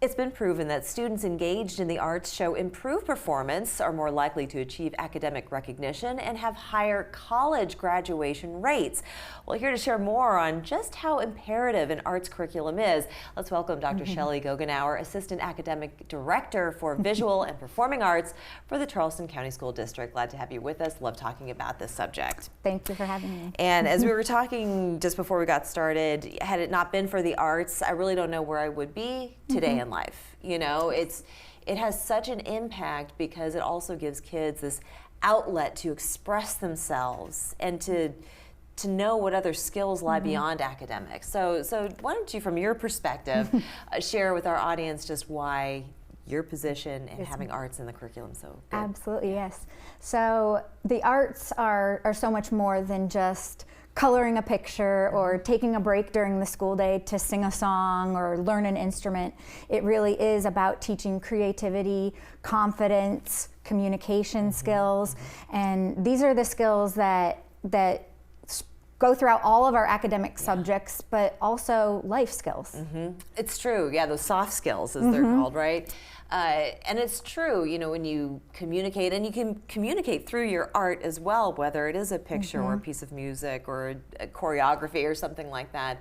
It's been proven that students engaged in the arts show improved performance, are more likely to achieve academic recognition, and have higher college graduation rates. Well, here to share more on just how imperative an arts curriculum is, let's welcome Dr. Shelly Goughnour, Assistant Academic Director for Visual and Performing Arts for the Charleston County School District. Glad to have you with us. Love talking about this subject. Thank you for having me. And as we were talking just before we got started, had it not been for the arts, I really don't know where I would be today in life. You know, it has such an impact because it also gives kids this outlet to express themselves and to know what other skills lie beyond academics. So why don't you, from your perspective, share with our audience just why your position and having arts in the curriculum so good? Absolutely, yes. So the arts are so much more than just coloring a picture or taking a break during the school day to sing a song or learn an instrument. It really is about teaching creativity, confidence, communication skills, and these are the skills that go throughout all of our academic subjects, but also life skills. It's true, yeah, those soft skills as they're called, right? And it's true, you know, when you communicate, and you can communicate through your art as well, whether it is a picture or a piece of music or a choreography or something like that.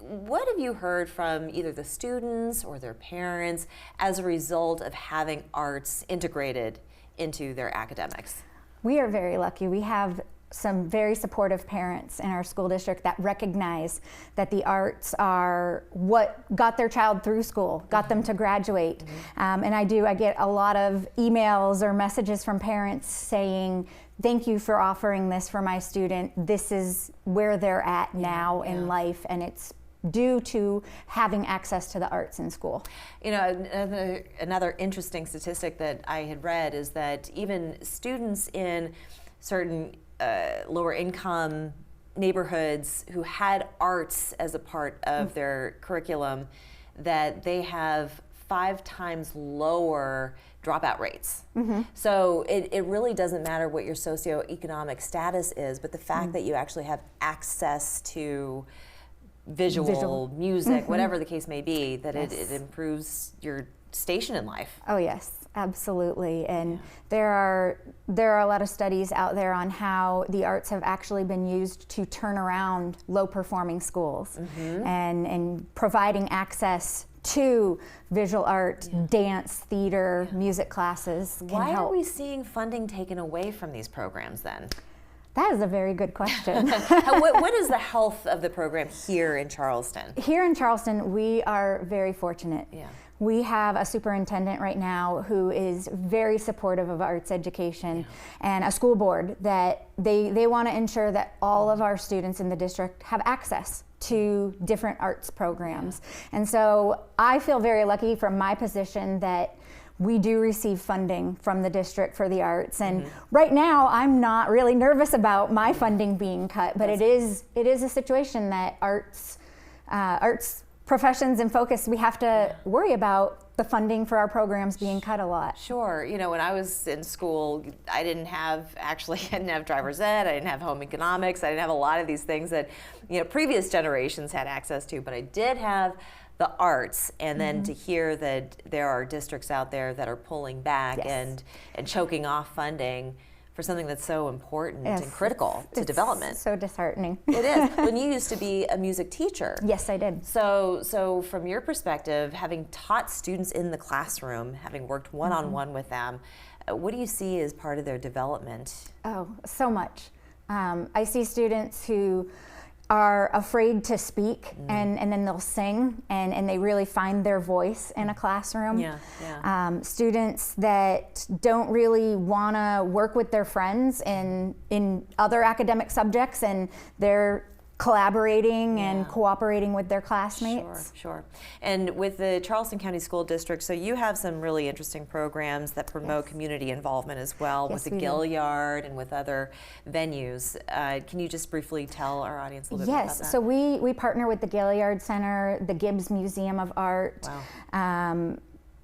What have you heard from either the students or their parents as a result of having arts integrated into their academics? We are very lucky. We have some very supportive parents in our school district that recognize that the arts are what got their child through school, got them to graduate. And I get a lot of emails or messages from parents saying, thank you for offering this for my student. This is where they're at now in life, and it's due to having access to the arts in school. You know, another interesting statistic that I had read is that even students in certain lower income neighborhoods who had arts as a part of their curriculum, that they have 5 times lower dropout rates. So it really doesn't matter what your socioeconomic status is, but the fact that you actually have access to visual music, whatever the case may be, that it improves your station in life. Oh yes, absolutely. And there are a lot of studies out there on how the arts have actually been used to turn around low performing schools and providing access to visual art, dance, theater, music classes can Why help. are we seeing funding taken away from these programs then? That is a very good question. What is the health of the program here in Charleston? Here in Charleston, we are very fortunate. We have a superintendent right now who is very supportive of arts education and a school board that they want to ensure that all of our students in the district have access to different arts programs. And so I feel very lucky from my position that we do receive funding from the district for the arts, and right now I'm not really nervous about my funding being cut, but it is a situation that arts professions in focus, we have to worry about the funding for our programs being cut a lot. Sure. You know, when I was in school, I didn't have driver's ed, I didn't have home economics, I didn't have a lot of these things that, you know, previous generations had access to, but I did have the arts, and then to hear that there are districts out there that are pulling back and choking off funding for something that's so important and critical to development. So disheartening. It is. When you used to be a music teacher. Yes, I did. So from your perspective, having taught students in the classroom, having worked one-on-one with them, what do you see as part of their development? Oh, so much. I see students who are afraid to speak and then they'll sing and they really find their voice in a classroom. Students that don't really want to work with their friends in other academic subjects, and they're collaborating and cooperating with their classmates. Sure. And with the Charleston County School District, so you have some really interesting programs that promote community involvement as well, with the Gilliard and with other venues. Can you just briefly tell our audience a little bit more about that? Yes, so we partner with the Gilliard Center, the Gibbs Museum of Art,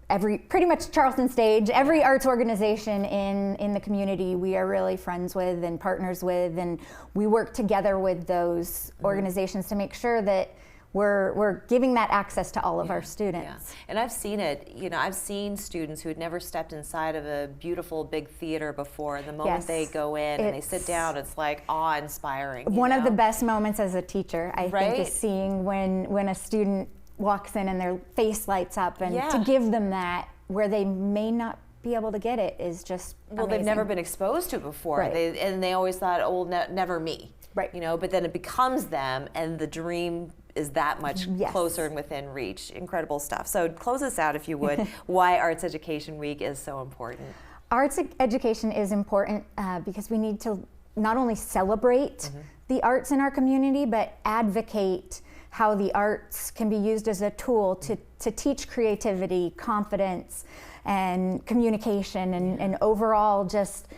pretty much Charleston Stage, every arts organization in the community we are really friends with and partners with, and we work together with those organizations to make sure that we're giving that access to all of our students. Yeah. And I've seen it, I've seen students who had never stepped inside of a beautiful big theater before, and the moment they go in and they sit down, it's like awe-inspiring. One of the best moments as a teacher, I think, is seeing when a student walks in and their face lights up, and to give them that where they may not be able to get it is just amazing. They've never been exposed to it before, and they always thought, oh, never me. Right. But then it becomes them, and the dream is that much closer and within reach. Incredible stuff. So close us out, if you would, why Arts Education Week is so important. Arts education is important because we need to not only celebrate the arts in our community, but advocate how the arts can be used as a tool to teach creativity, confidence, and communication, and overall just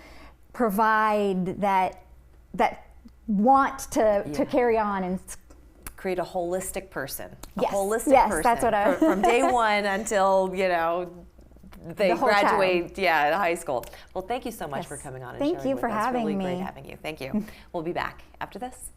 provide that want to carry on and create a holistic person. A yes. holistic yes, person. That's what I from day one until they graduate high school. Well, thank you so much for coming on and Thank sharing you with for us. having really me. Great having you. Thank you. We'll be back after this.